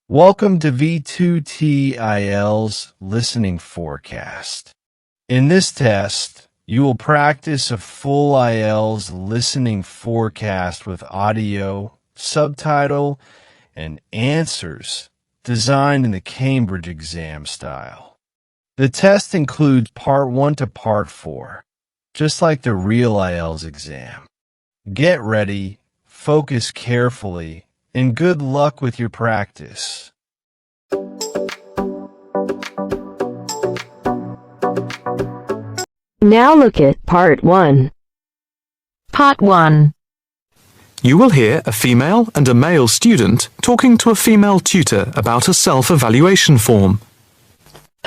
Welcome to V2T IELTS Listening Forecast. In this test, you will practice a full IELTS listening forecast with audio, subtitle, and answers designed in the Cambridge exam style. The test includes Part 1 to Part 4, just like the real IELTS exam. Get ready, focus carefully, and good luck with your practice. Now look at Part 1. Part 1. You will hear a female and a male student talking to a female tutor about a self-evaluation form.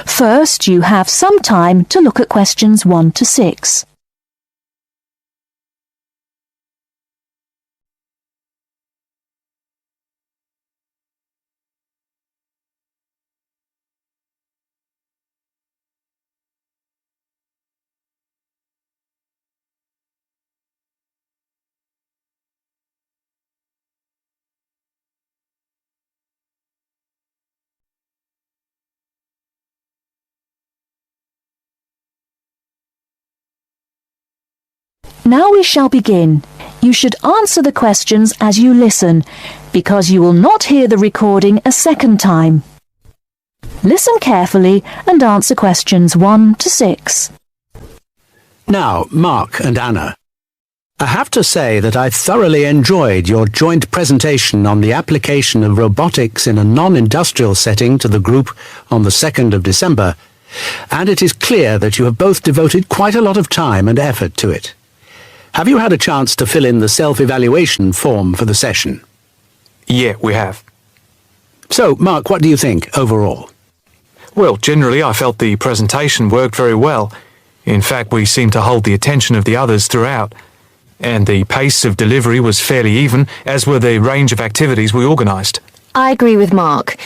First, you have some time to look at questions 1 to 6. Now we shall begin. You should answer the questions as you listen, because you will not hear the recording a second time. Listen carefully and answer questions 1 to 6. Now, Mark and Anna, I have to say that I thoroughly enjoyed your joint presentation on the application of robotics in a non-industrial setting to the group on the 2nd of December, and it is clear that you have both devoted quite a lot of time and effort to it. Have you had a chance to fill in the self-evaluation form for the session? Yeah, we have. So, Mark, what do you think overall? Well, generally I felt the presentation worked very well. In fact, we seemed to hold the attention of the others throughout. And the pace of delivery was fairly even, as were the range of activities we organised. I agree with Mark,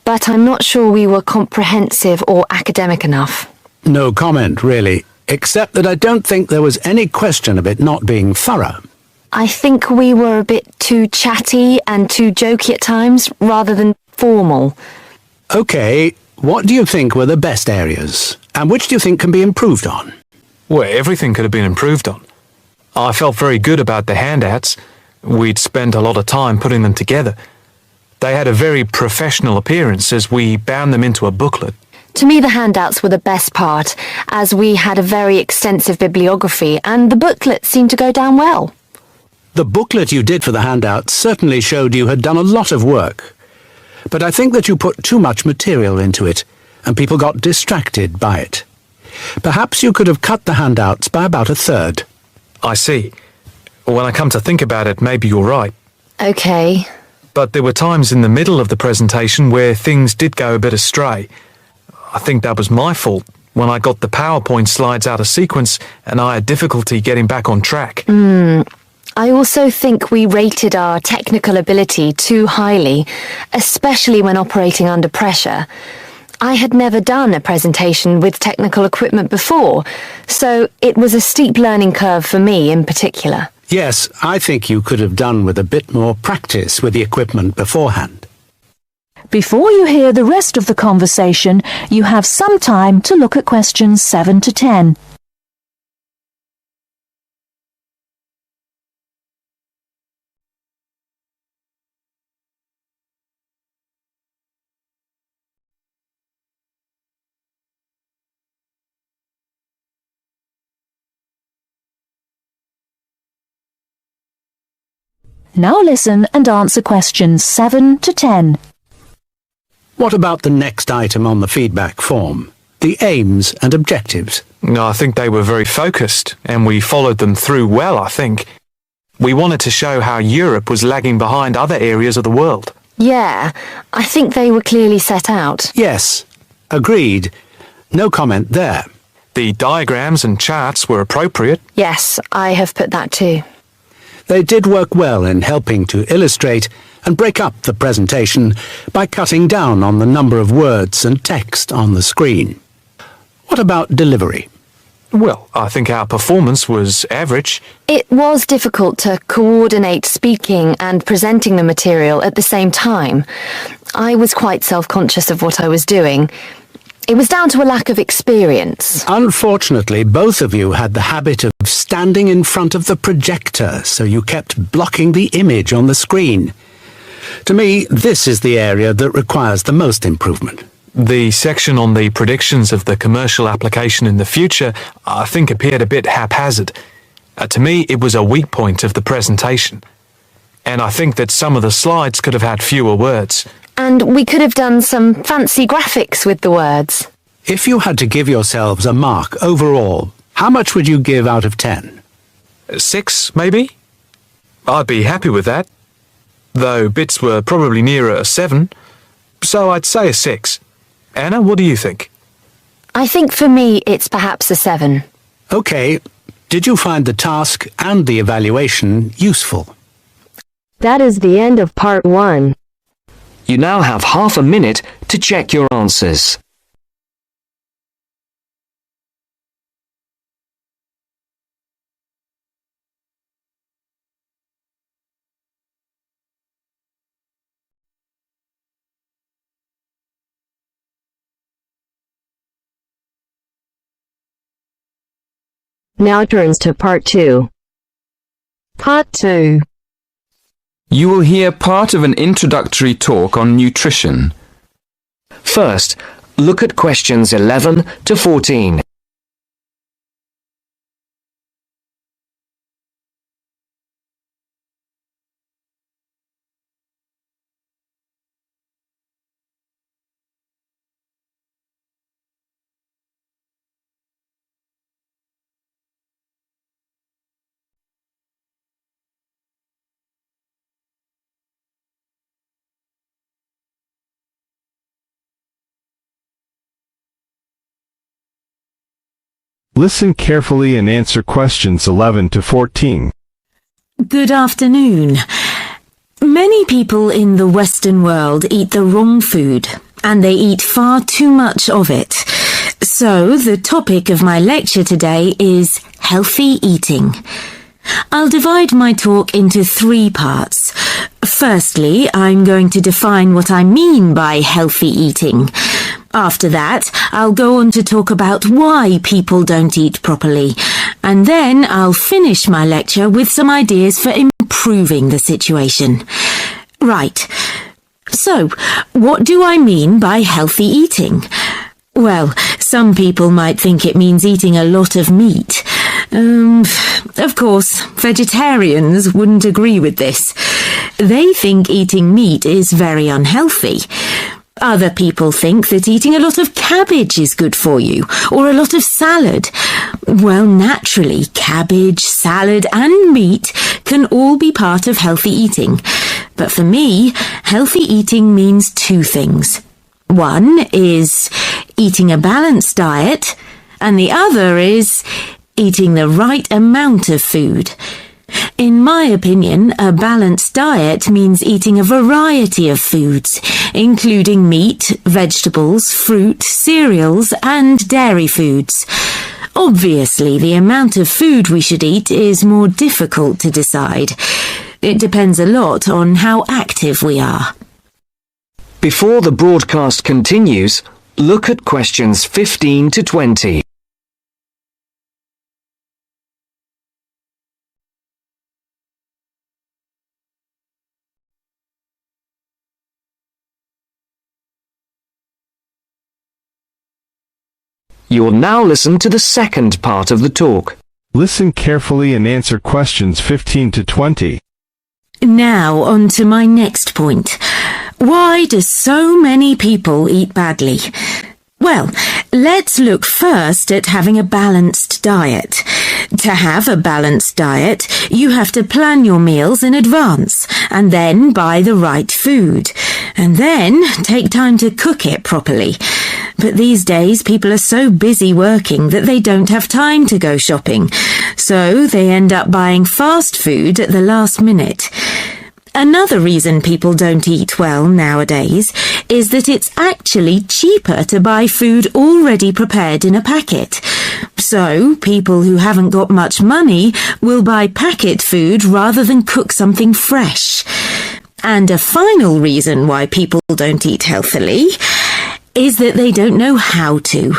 but I'm not sure we were comprehensive or academic enough. No comment, really, except that I don't think there was any question of it not being thorough. I think we were a bit too chatty and too jokey at times, rather than formal. OK, what do you think were the best areas? And which do you think can be improved on? Well, everything could have been improved on. I felt very good about the handouts. We'd spent a lot of time putting them together. They had a very professional appearance as we bound them into a booklet. To me, the handouts were the best part, as we had a very extensive bibliography and the booklet seemed to go down well. The booklet you did for the handouts certainly showed you had done a lot of work. But I think that you put too much material into it, and people got distracted by it. Perhaps you could have cut the handouts by about a third. I see. When I come to think about it, maybe you're right. OK. But there were times in the middle of the presentation where things did go a bit astray. I think that was my fault when I got the PowerPoint slides out of sequence and I had difficulty getting back on track. I also think we rated our technical ability too highly, especially when operating under pressure. I had never done a presentation with technical equipment before, so it was a steep learning curve for me in particular. Yes, I think you could have done with a bit more practice with the equipment beforehand. Before you hear the rest of the conversation, you have some time to look at questions 7 to 10. Now listen and answer questions 7 to 10. What about the next item on the feedback form? The aims and objectives. I think they were very focused, and we followed them through well, I think. We wanted to show how Europe was lagging behind other areas of the world. Yeah, I think they were clearly set out. Yes, agreed. No comment there. The diagrams and charts were appropriate. Yes, I have put that too. They did work well in helping to illustrate and break up the presentation by cutting down on the number of words and text on the screen. What about delivery? Well, I think our performance was average. It was difficult to coordinate speaking and presenting the material at the same time. I was quite self-conscious of what I was doing. It was down to a lack of experience. Unfortunately, both of you had the habit of standing in front of the projector, so you kept blocking the image on the screen. To me, this is the area that requires the most improvement. The section on the predictions of the commercial application in the future, I think, appeared a bit haphazard. To me, it was a weak point of the presentation. And I think that some of the slides could have had fewer words. And we could have done some fancy graphics with the words. If you had to give yourselves a mark overall, how much would you give out of 10? 6, maybe? I'd be happy with that. Though bits were probably nearer a 7. So I'd say a 6. Anna, what do you think? I think for me it's perhaps a 7. Okay, did you find the task and the evaluation useful? That is the end of part 1. You now have half a minute to check your answers. Now turns to part 2. Part 2. You will hear part of an introductory talk on nutrition. First, look at questions 11 to 14. Listen carefully and answer questions 11 to 14. Good afternoon. Many people in the Western world eat the wrong food, and they eat far too much of it. So, the topic of my lecture today is healthy eating. I'll divide my talk into 3 parts. Firstly, I'm going to define what I mean by healthy eating. After that, I'll go on to talk about why people don't eat properly. And then I'll finish my lecture with some ideas for improving the situation. Right. So, what do I mean by healthy eating? Well, some people might think it means eating a lot of meat. Of course, vegetarians wouldn't agree with this. They think eating meat is very unhealthy. Other people think that eating a lot of cabbage is good for you, or a lot of salad. Well, naturally, cabbage, salad and meat can all be part of healthy eating. But for me, healthy eating means 2 things. One is eating a balanced diet, and the other is eating the right amount of food. In my opinion, a balanced diet means eating a variety of foods, including meat, vegetables, fruit, cereals, and dairy foods. Obviously, the amount of food we should eat is more difficult to decide. It depends a lot on how active we are. Before the broadcast continues, look at questions 15 to 20. You will now listen to the second part of the talk. Listen carefully and answer questions 15 to 20. Now on to my next point. Why do so many people eat badly? Well, let's look first at having a balanced diet. To have a balanced diet, you have to plan your meals in advance and then buy the right food, and then take time to cook it properly. But these days, people are so busy working that they don't have time to go shopping, so they end up buying fast food at the last minute. Another reason people don't eat well nowadays is that it's actually cheaper to buy food already prepared in a packet. So, people who haven't got much money will buy packet food rather than cook something fresh. And a final reason why people don't eat healthily is that they don't know how to.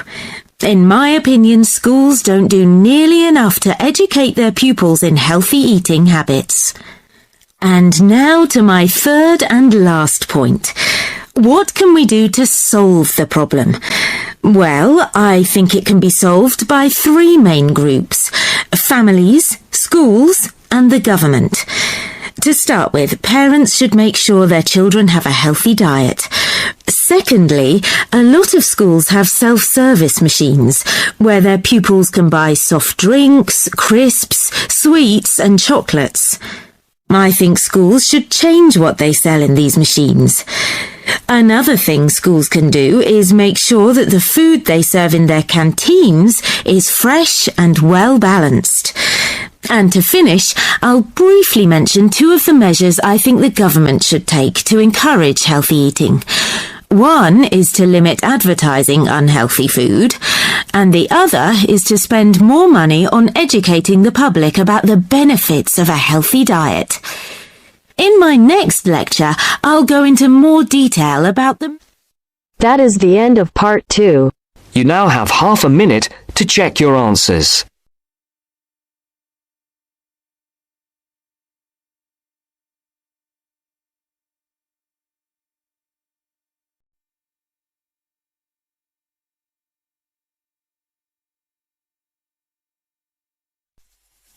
In my opinion, schools don't do nearly enough to educate their pupils in healthy eating habits. And now to my third and last point. What can we do to solve the problem? Well, I think it can be solved by three main groups: families, schools, and the government. To start with, parents should make sure their children have a healthy diet. Secondly, a lot of schools have self-service machines where their pupils can buy soft drinks, crisps, sweets, and chocolates. I think schools should change what they sell in these machines. Another thing schools can do is make sure that the food they serve in their canteens is fresh and well balanced. And to finish, I'll briefly mention two of the measures I think the government should take to encourage healthy eating. One is to limit advertising unhealthy food, and the other is to spend more money on educating the public about the benefits of a healthy diet. In my next lecture, I'll go into more detail about them. That is the end of part 2. You now have half a minute to check your answers.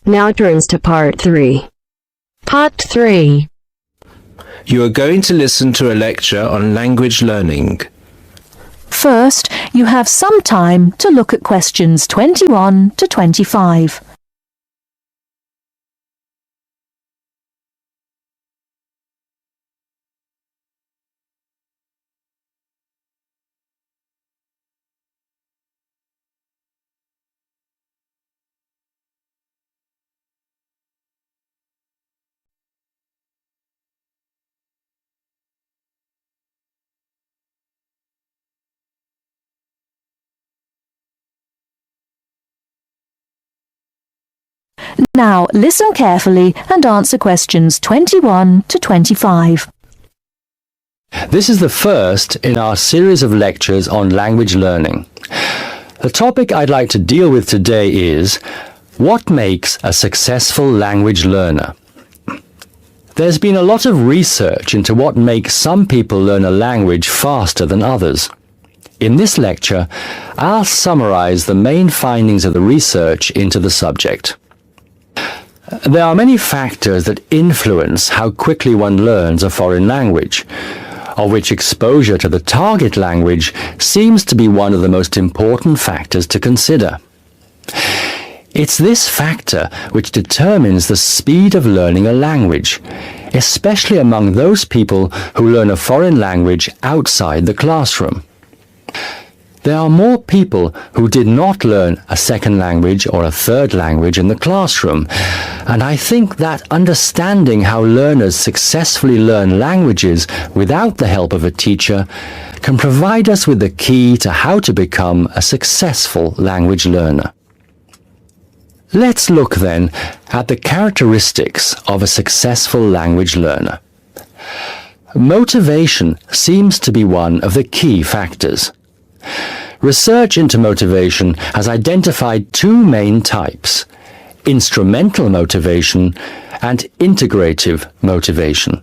Now turns to part 3. Part 3. You are going to listen to a lecture on language learning. First, you have some time to look at questions 21 to 25. Now listen carefully and answer questions 21 to 25. This is the first in our series of lectures on language learning. The topic I'd like to deal with today is what makes a successful language learner? There's been a lot of research into what makes some people learn a language faster than others. In this lecture, I'll summarize the main findings of the research into the subject. There are many factors that influence how quickly one learns a foreign language, of which exposure to the target language seems to be one of the most important factors to consider. It's this factor which determines the speed of learning a language, especially among those people who learn a foreign language outside the classroom. There are more people who did not learn a second language or a third language in the classroom, and I think that understanding how learners successfully learn languages without the help of a teacher can provide us with the key to how to become a successful language learner. Let's look then at the characteristics of a successful language learner. Motivation seems to be one of the key factors. Research into motivation has identified two main types: instrumental motivation and integrative motivation.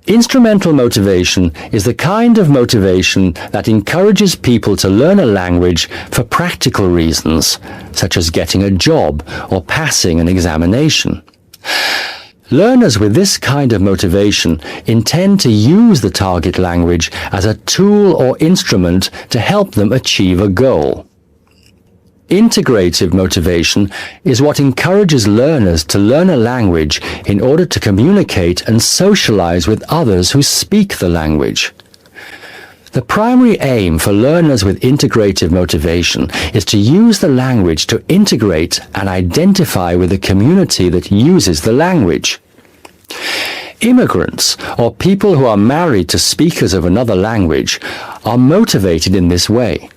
Instrumental motivation is the kind of motivation that encourages people to learn a language for practical reasons, such as getting a job or passing an examination. Learners with this kind of motivation intend to use the target language as a tool or instrument to help them achieve a goal. Integrative motivation is what encourages learners to learn a language in order to communicate and socialize with others who speak the language. The primary aim for learners with integrative motivation is to use the language to integrate and identify with the community that uses the language. Immigrants, or people who are married to speakers of another language, are motivated in this way.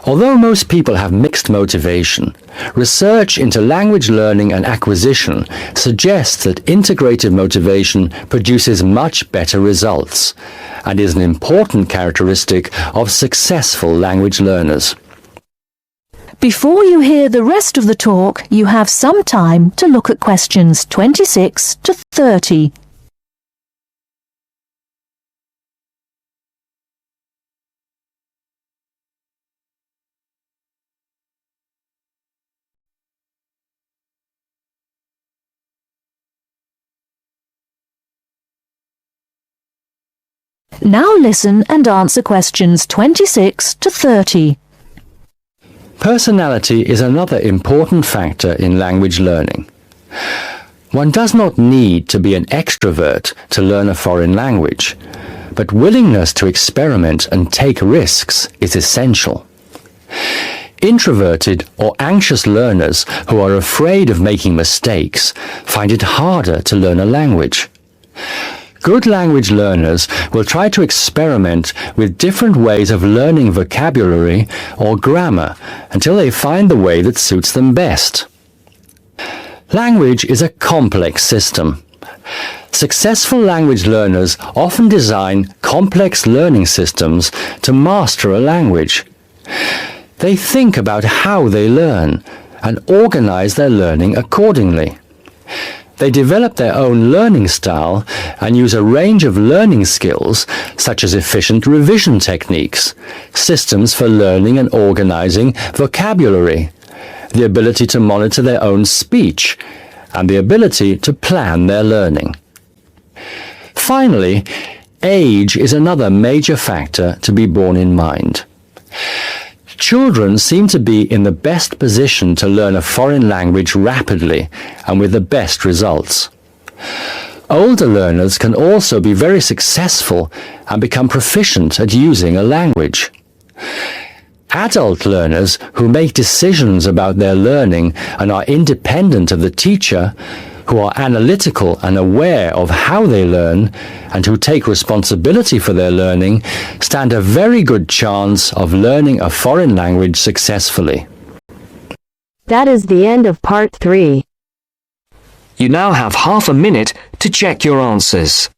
Although most people have mixed motivation, research into language learning and acquisition suggests that integrated motivation produces much better results and is an important characteristic of successful language learners. Before you hear the rest of the talk, you have some time to look at questions 26 to 30. Now listen and answer questions 26 to 30. Personality is another important factor in language learning. One does not need to be an extrovert to learn a foreign language, but willingness to experiment and take risks is essential. Introverted or anxious learners who are afraid of making mistakes find it harder to learn a language. Good language learners will try to experiment with different ways of learning vocabulary or grammar until they find the way that suits them best. Language is a complex system. Successful language learners often design complex learning systems to master a language. They think about how they learn and organize their learning accordingly. They develop their own learning style and use a range of learning skills such as efficient revision techniques, systems for learning and organizing vocabulary, the ability to monitor their own speech, and the ability to plan their learning. Finally, age is another major factor to be borne in mind. Children seem to be in the best position to learn a foreign language rapidly and with the best results. Older learners can also be very successful and become proficient at using a language. Adult learners who make decisions about their learning and are independent of the teacher, who are analytical and aware of how they learn, and who take responsibility for their learning, stand a very good chance of learning a foreign language successfully. That is the end of part 3. You now have half a minute to check your answers.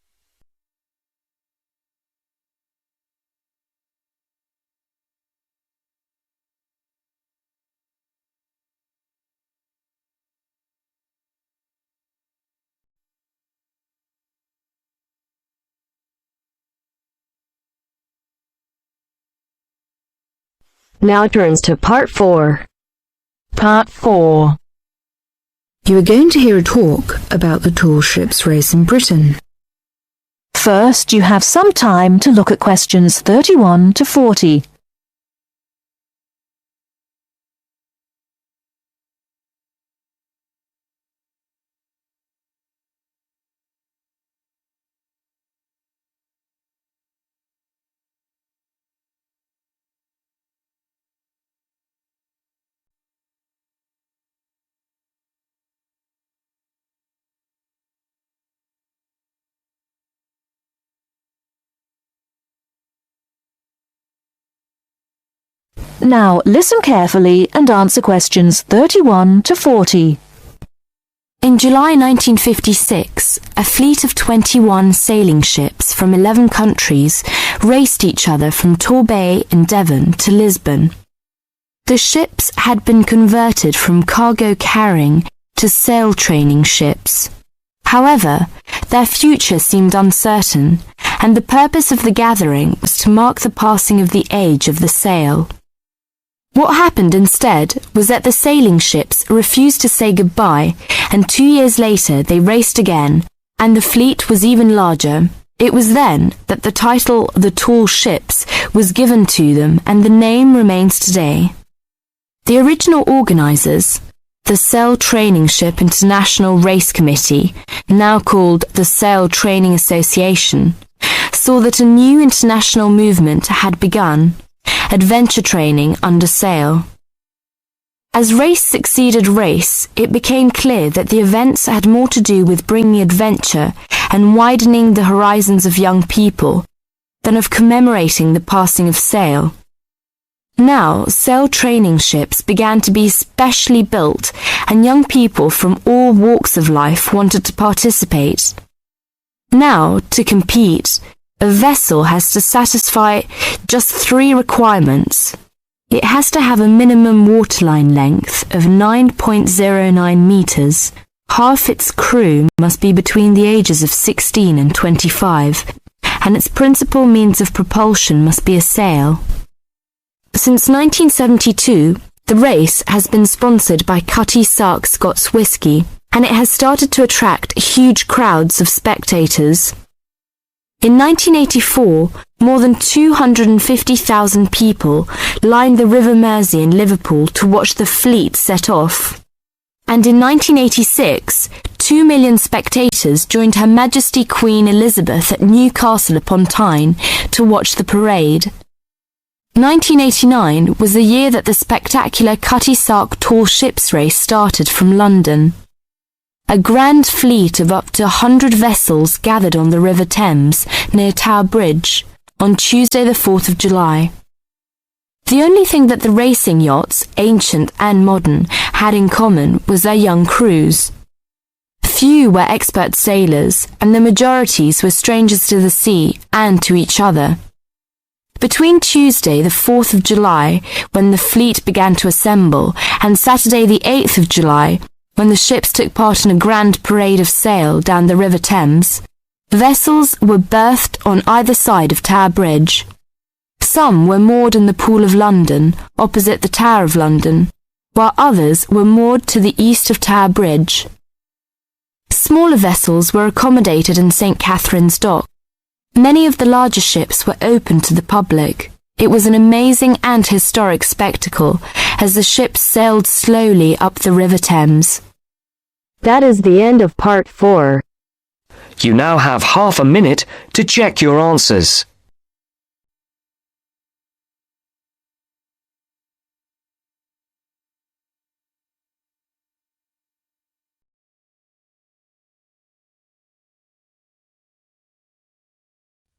Now turns to part 4. Part 4. You are going to hear a talk about the tall ships race in Britain. First, you have some time to look at questions 31 to 40. Now listen carefully and answer questions 31 to 40. In July 1956, a fleet of 21 sailing ships from 11 countries raced each other from Torbay in Devon to Lisbon. The ships had been converted from cargo carrying to sail training ships. However, their future seemed uncertain, and the purpose of the gathering was to mark the passing of the age of the sail. What happened instead was that the sailing ships refused to say goodbye, and 2 years later they raced again, and the fleet was even larger. It was then that the title "The Tall Ships" was given to them, and the name remains today. The original organisers, the Sail Training Ship International Race Committee, now called the Sail Training Association, saw that a new international movement had begun: adventure training under sail. As race succeeded race, it became clear that the events had more to do with bringing adventure and widening the horizons of young people than of commemorating the passing of sail. Now, sail training ships began to be specially built, and young people from all walks of life wanted to participate. Now, to compete, a vessel has to satisfy just 3 requirements. It has to have a minimum waterline length of 9.09 meters. Half its crew must be between the ages of 16 and 25, and its principal means of propulsion must be a sail. Since 1972, the race has been sponsored by Cutty Sark Scots Whisky, and it has started to attract huge crowds of spectators. In 1984, more than 250,000 people lined the River Mersey in Liverpool to watch the fleet set off. And in 1986, 2 million spectators joined Her Majesty Queen Elizabeth at Newcastle upon Tyne to watch the parade. 1989 was the year that the spectacular Cutty Sark Tall Ships race started from London. A grand fleet of up to 100 vessels gathered on the River Thames near Tower Bridge on Tuesday the 4th of July. The only thing that the racing yachts, ancient and modern, had in common was their young crews. Few were expert sailors, and the majorities were strangers to the sea and to each other. Between Tuesday the 4th of July, when the fleet began to assemble, and Saturday the 8th of July, when the ships took part in a grand parade of sail down the River Thames, vessels were berthed on either side of Tower Bridge. Some were moored in the Pool of London, opposite the Tower of London, while others were moored to the east of Tower Bridge. Smaller vessels were accommodated in St. Catherine's Dock. Many of the larger ships were open to the public. It was an amazing and historic spectacle as the ships sailed slowly up the River Thames. That is the end of part 4. You now have half a minute to check your answers.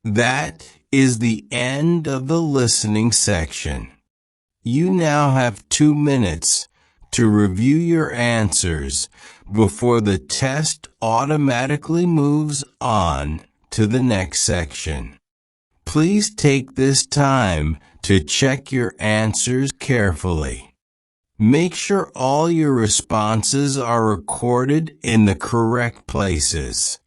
That is the end of the listening section. You now have 2 minutes to review your answers before the test automatically moves on to the next section. Please take this time to check your answers carefully. Make sure all your responses are recorded in the correct places,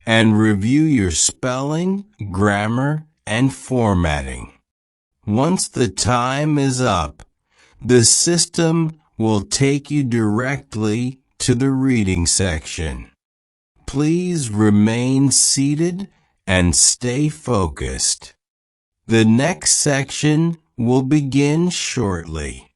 and review your spelling, grammar, and formatting. Once the time is up, the system will take you directly to the reading section. Please remain seated and stay focused. The next section will begin shortly.